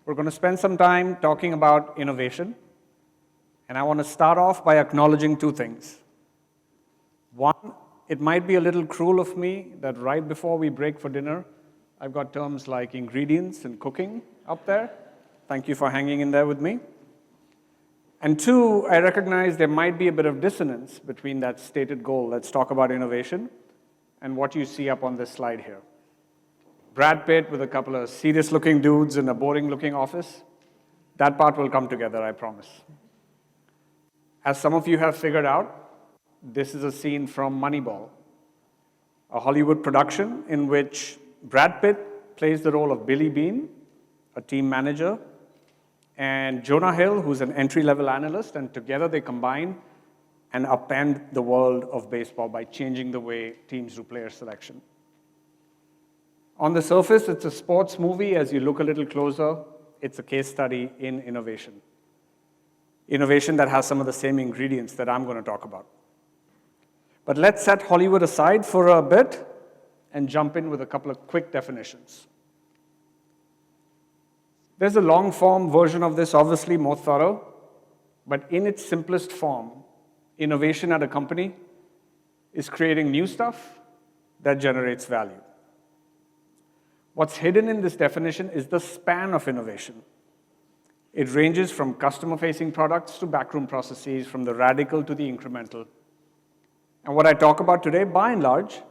We're going to spend some time talking about innovation, and I want to start off by acknowledging two things. One, it might be a little cruel of me that right before we break for dinner, I've got terms like ingredients and cooking up there. Thank you for hanging in there with me. And two, I recognize there might be a bit of dissonance between that stated goal, let's talk about innovation, and what you see up on this slide here. Brad Pitt with a couple of serious-looking dudes in a boring-looking office. That part will come together, I promise. As some of you have figured out, this is a scene from Moneyball, a Hollywood production in which Brad Pitt plays the role of Billy Beane, a team manager, and Jonah Hill, who's an entry-level analyst, and together they combine and upend the world of baseball by changing the way teams do player selection. On the surface, it's a sports movie. As you look a little closer, it's a case study in innovation. Innovation that has some of the same ingredients that I'm going to talk about. But let's set Hollywood aside for a bit and jump in with a couple of quick definitions. There's a long-form version of this, obviously more thorough, but in its simplest form, innovation at a company is creating new stuff that generates value. What's hidden in this definition is the span of innovation. It ranges from customer-facing products to backroom processes, from the radical to the incremental. And what I talk about today, by and large,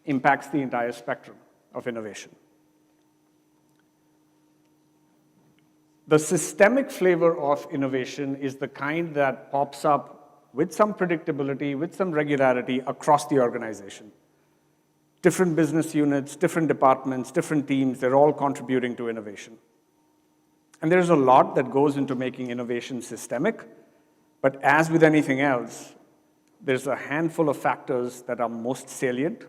impacts the entire spectrum of innovation. The systemic flavor of innovation is the kind that pops up with some predictability, with some regularity across the organization. Different business units, different departments, different teams, they're all contributing to innovation. And there's a lot that goes into making innovation systemic, but as with anything else, there's a handful of factors that are most salient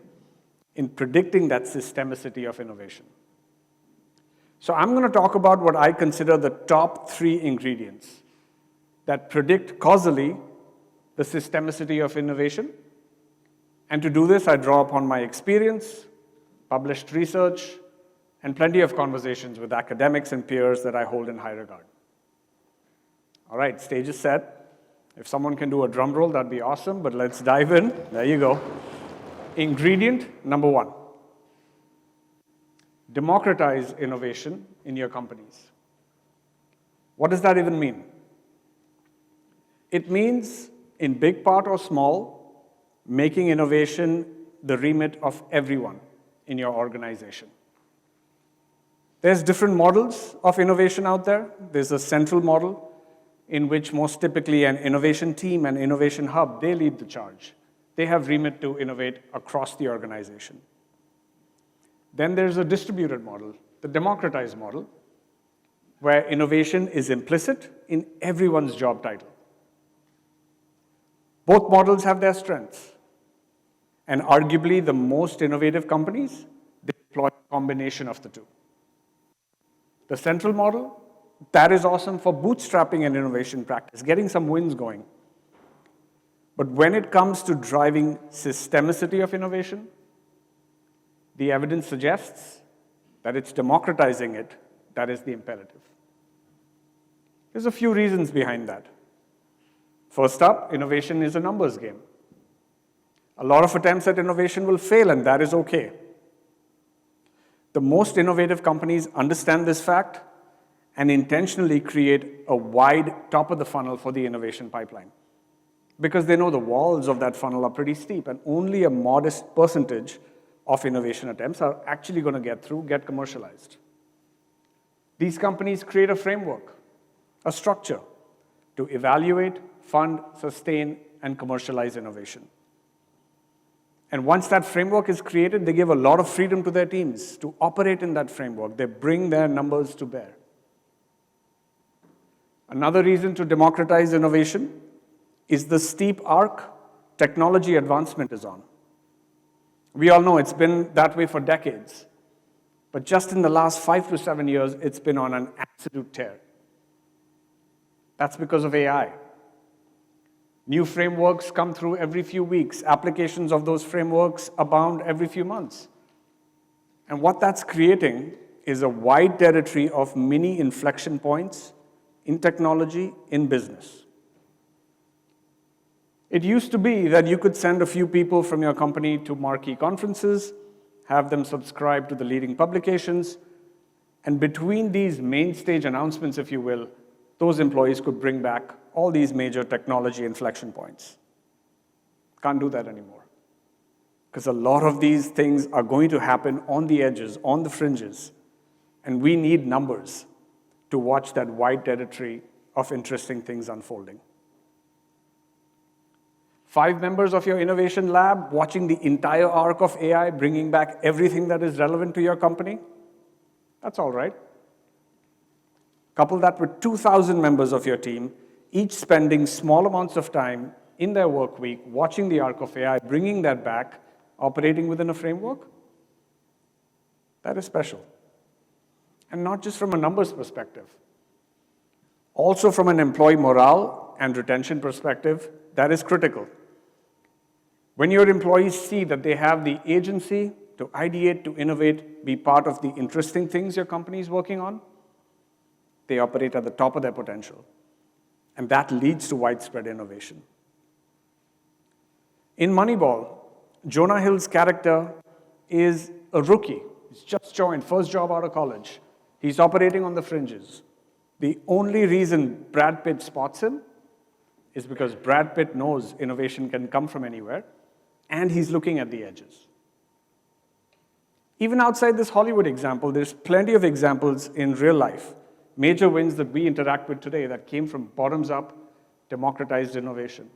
in predicting that systemicity of innovation. So I'm going to talk about what I consider the top 3 ingredients that predict causally the systemicity of innovation. And to do this, I draw upon my experience, published research, and plenty of conversations with academics and peers that I hold in high regard. All right, stage is set. If someone can do a drum roll, that'd be awesome, but let's dive in. There you go. Ingredient number 1. Democratize innovation in your companies. What does that even mean? It means, in big part or small, making innovation the remit of everyone in your organization. There's different models of innovation out there. There's a central model in which most typically an innovation team and innovation hub, they lead the charge. They have remit to innovate across the organization. Then there's a distributed model, the democratized model, where innovation is implicit in everyone's job title. Both models have their strengths. And arguably, the most innovative companies deploy a combination of the two. The central model, that is awesome for bootstrapping an innovation practice, getting some wins going. But when it comes to driving systemicity of innovation, the evidence suggests that it's democratizing it that is the imperative. There's a few reasons behind that. First up, innovation is a numbers game. A lot of attempts at innovation will fail, and that is okay. The most innovative companies understand this fact and intentionally create a wide top of the funnel for the innovation pipeline, because they know the walls of that funnel are pretty steep, and only a modest percentage of innovation attempts are actually going to get commercialized. These companies create a framework, a structure to evaluate, fund, sustain, and commercialize innovation. And once that framework is created, they give a lot of freedom to their teams to operate in that framework. They bring their numbers to bear. Another reason to democratize innovation is the steep arc technology advancement is on. We all know it's been that way for decades. But just in the last 5 to 7 years, it's been on an absolute tear. That's because of AI. New frameworks come through every few weeks. Applications of those frameworks abound every few months. And what that's creating is a wide territory of mini inflection points in technology, in business. It used to be that you could send a few people from your company to marquee conferences, have them subscribe to the leading publications, and between these main stage announcements, if you will, those employees could bring back all these major technology inflection points. Can't do that anymore. Because a lot of these things are going to happen on the edges, on the fringes, and we need numbers to watch that wide territory of interesting things unfolding. 5 members of your innovation lab watching the entire arc of AI, bringing back everything that is relevant to your company? That's all right. Couple that with 2,000 members of your team, each spending small amounts of time in their work week watching the arc of AI, bringing that back, operating within a framework. That is special. And not just from a numbers perspective. Also from an employee morale and retention perspective, that is critical. When your employees see that they have the agency to ideate, to innovate, be part of the interesting things your company is working on, they operate at the top of their potential. And that leads to widespread innovation. In Moneyball, Jonah Hill's character is a rookie. He's just joined, first job out of college. He's operating on the fringes. The only reason Brad Pitt spots him is because Brad Pitt knows innovation can come from anywhere, and he's looking at the edges. Even outside this Hollywood example, there's plenty of examples in real life, major wins that we interact with today that came from bottoms-up, democratized innovation.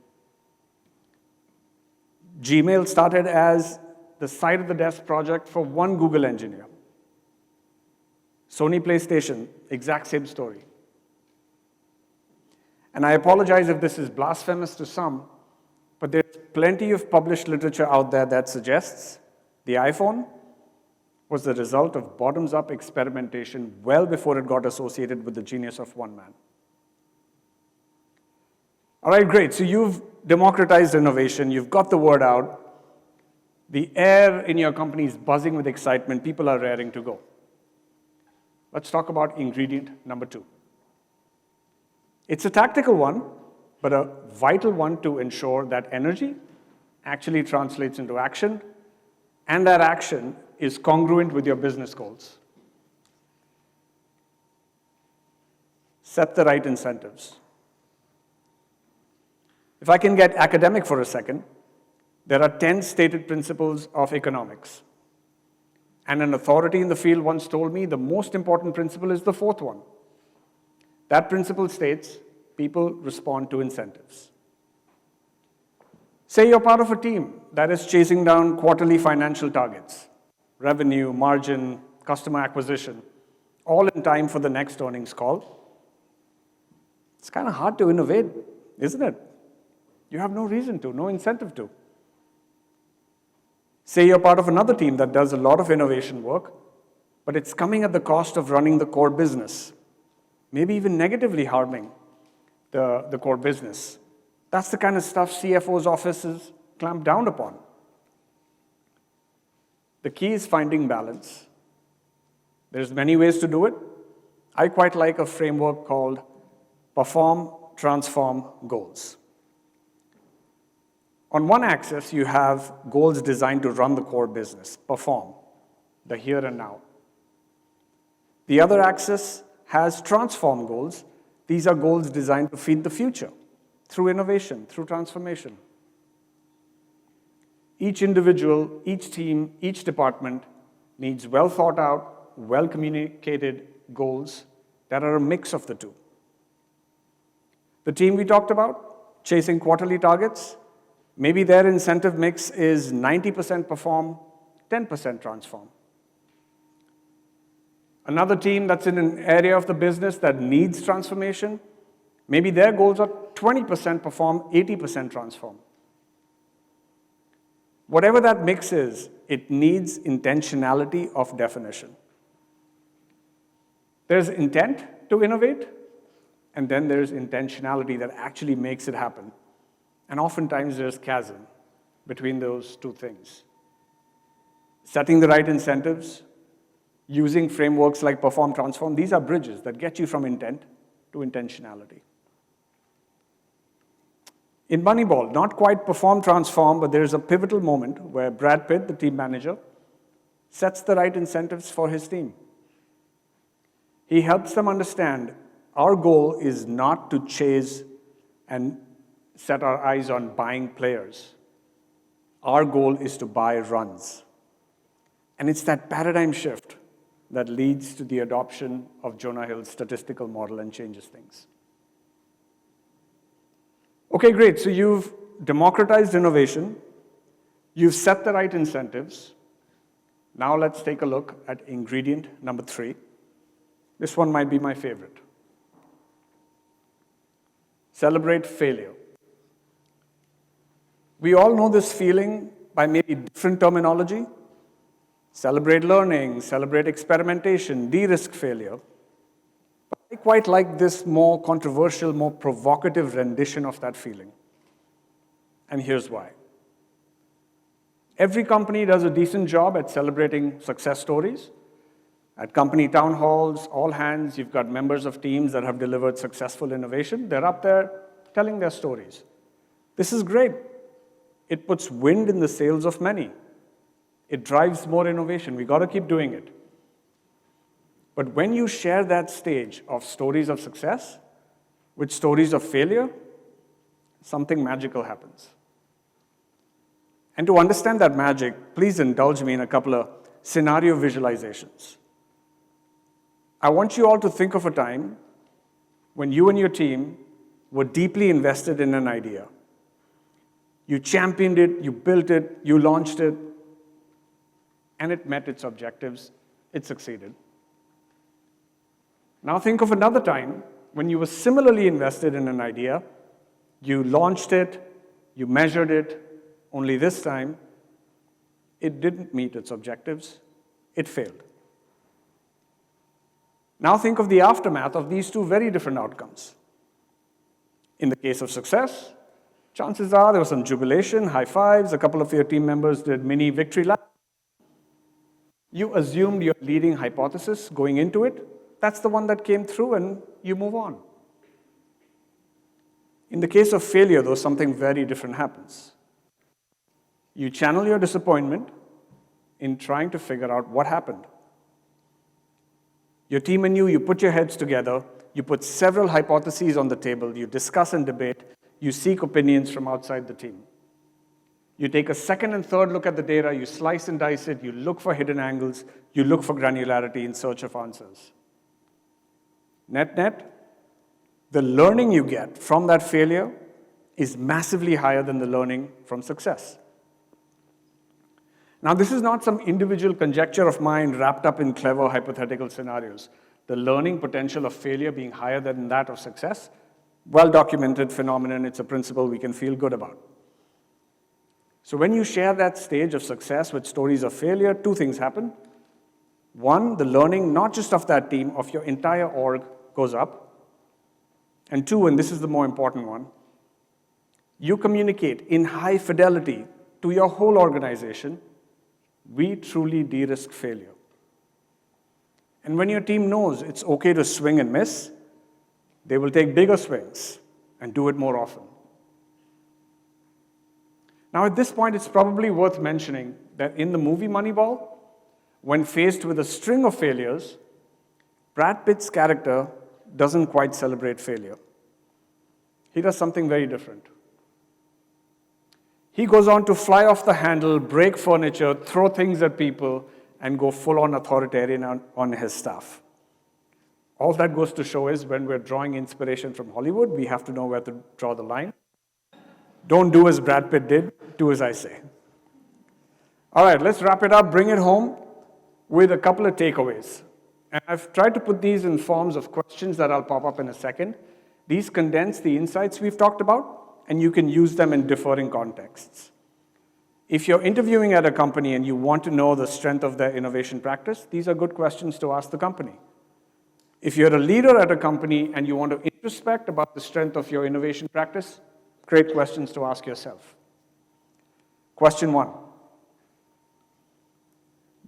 Gmail started as the side-of-the-desk project for one Google engineer. Sony PlayStation, exact same story. And I apologize if this is blasphemous to some, but there's plenty of published literature out there that suggests the iPhone was the result of bottoms-up experimentation well before it got associated with the genius of one man. All right, great. So you've democratized innovation. You've got the word out. The air in your company is buzzing with excitement. People are raring to go. Let's talk about ingredient number 2. It's a tactical one, but a vital one to ensure that energy actually translates into action, and that action is congruent with your business goals. Set the right incentives. If I can get academic for a second, there are 10 stated principles of economics. And an authority in the field once told me the most important principle is the 4th one. That principle states people respond to incentives. Say you're part of a team that is chasing down quarterly financial targets, revenue, margin, customer acquisition, all in time for the next earnings call. It's kind of hard to innovate, isn't it? You have no reason to, no incentive to. Say you're part of another team that does a lot of innovation work, but it's coming at the cost of running the core business, maybe even negatively harming the core business. That's the kind of stuff CFOs' offices clamp down upon. The key is finding balance. There's many ways to do it. I quite like a framework called Perform, Transform, Goals. On one axis, you have goals designed to run the core business, perform, the here and now. The other axis has transform goals. These are goals designed to feed the future through innovation, through transformation. Each individual, each team, each department needs well thought out, well communicated goals that are a mix of the two. The team we talked about, chasing quarterly targets, maybe their incentive mix is 90% perform, 10% transform. Another team that's in an area of the business that needs transformation, maybe their goals are 20% perform, 80% transform. Whatever that mix is, it needs intentionality of definition. There's intent to innovate, and then there's intentionality that actually makes it happen. And oftentimes there's chasm between those two things. Setting the right incentives, using frameworks like perform, transform. These are bridges that get you from intent to intentionality. In Moneyball, not quite perform, transform, but there is a pivotal moment where Brad Pitt, the team manager, sets the right incentives for his team. He helps them understand our goal is not to chase and set our eyes on buying players. Our goal is to buy runs. And it's that paradigm shift that leads to the adoption of Jonah Hill's statistical model and changes things. Okay, great. So you've democratized innovation. You've set the right incentives. Now let's take a look at ingredient number 3. This one might be my favorite. Celebrate failure. We all know this feeling by maybe different terminology. Celebrate learning, celebrate experimentation, de-risk failure. But I quite like this more controversial, more provocative rendition of that feeling. And here's why. Every company does a decent job at celebrating success stories. At company town halls, all hands, you've got members of teams that have delivered successful innovation. They're up there telling their stories. This is great. It puts wind in the sails of many. It drives more innovation. We got to keep doing it. But when you share that stage of stories of success with stories of failure, something magical happens. And to understand that magic, please indulge me in a couple of scenario visualizations. I want you all to think of a time when you and your team were deeply invested in an idea. You championed it, you built it, you launched it, and it met its objectives. It succeeded. Now think of another time when you were similarly invested in an idea. You launched it, you measured it, only this time, it didn't meet its objectives. It failed. Now think of the aftermath of these two very different outcomes. In the case of success, chances are there was some jubilation, high fives, a couple of your team members did mini victory laps. You assumed your leading hypothesis going into it. That's the one that came through and you move on. In the case of failure, though, something very different happens. You channel your disappointment in trying to figure out what happened. Your team and you put your heads together, you put several hypotheses on the table, you discuss and debate, you seek opinions from outside the team. You take a second and third look at the data, you slice and dice it, you look for hidden angles, you look for granularity in search of answers. Net, the learning you get from that failure is massively higher than the learning from success. Now, this is not some individual conjecture of mine wrapped up in clever hypothetical scenarios. The learning potential of failure being higher than that of success, well-documented phenomenon, it's a principle we can feel good about. So when you share that stage of success with stories of failure, two things happen. One, the learning, not just of that team, of your entire org goes up. And two, and this is the more important one, you communicate in high fidelity to your whole organization, we truly de-risk failure. And when your team knows it's okay to swing and miss, they will take bigger swings and do it more often. Now, at this point, it's probably worth mentioning that in the movie Moneyball, when faced with a string of failures, Brad Pitt's character doesn't quite celebrate failure. He does something very different. He goes on to fly off the handle, break furniture, throw things at people, and go full-on authoritarian on his staff. All that goes to show is when we're drawing inspiration from Hollywood, we have to know where to draw the line. Don't do as Brad Pitt did, do as I say. All right, let's wrap it up, bring it home with a couple of takeaways. And I've tried to put these in forms of questions that I'll pop up in a second. These condense the insights we've talked about, and you can use them in differing contexts. If you're interviewing at a company and you want to know the strength of their innovation practice, these are good questions to ask the company. If you're a leader at a company and you want to introspect about the strength of your innovation practice, great questions to ask yourself. Question 1.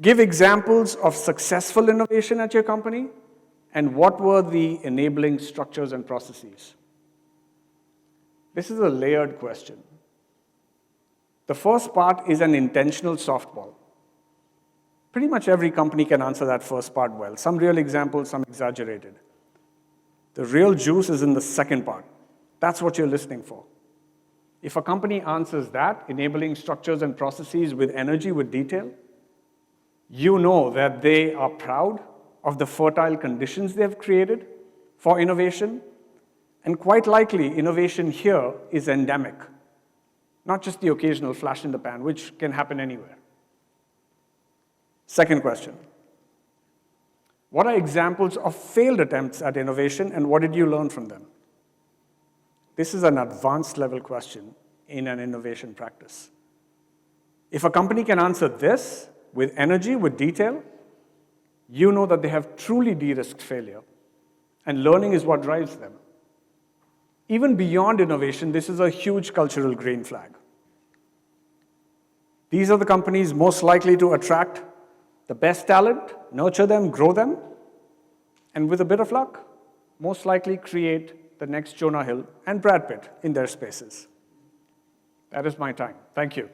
Give examples of successful innovation at your company, and what were the enabling structures and processes? This is a layered question. The first part is an intentional softball. Pretty much every company can answer that first part well. Some real examples, some exaggerated. The real juice is in the second part. That's what you're listening for. If a company answers that, enabling structures and processes with energy, with detail, you know that they are proud of the fertile conditions they've created for innovation, and quite likely innovation here is endemic, not just the occasional flash in the pan, which can happen anywhere. Second question. What are examples of failed attempts at innovation, and what did you learn from them? This is an advanced level question in an innovation practice. If a company can answer this with energy, with detail, you know that they have truly de-risked failure, and learning is what drives them. Even beyond innovation, this is a huge cultural green flag. These are the companies most likely to attract the best talent, nurture them, grow them, and with a bit of luck, most likely create the next Jonah Hill and Brad Pitt in their spaces. That is my time. Thank you.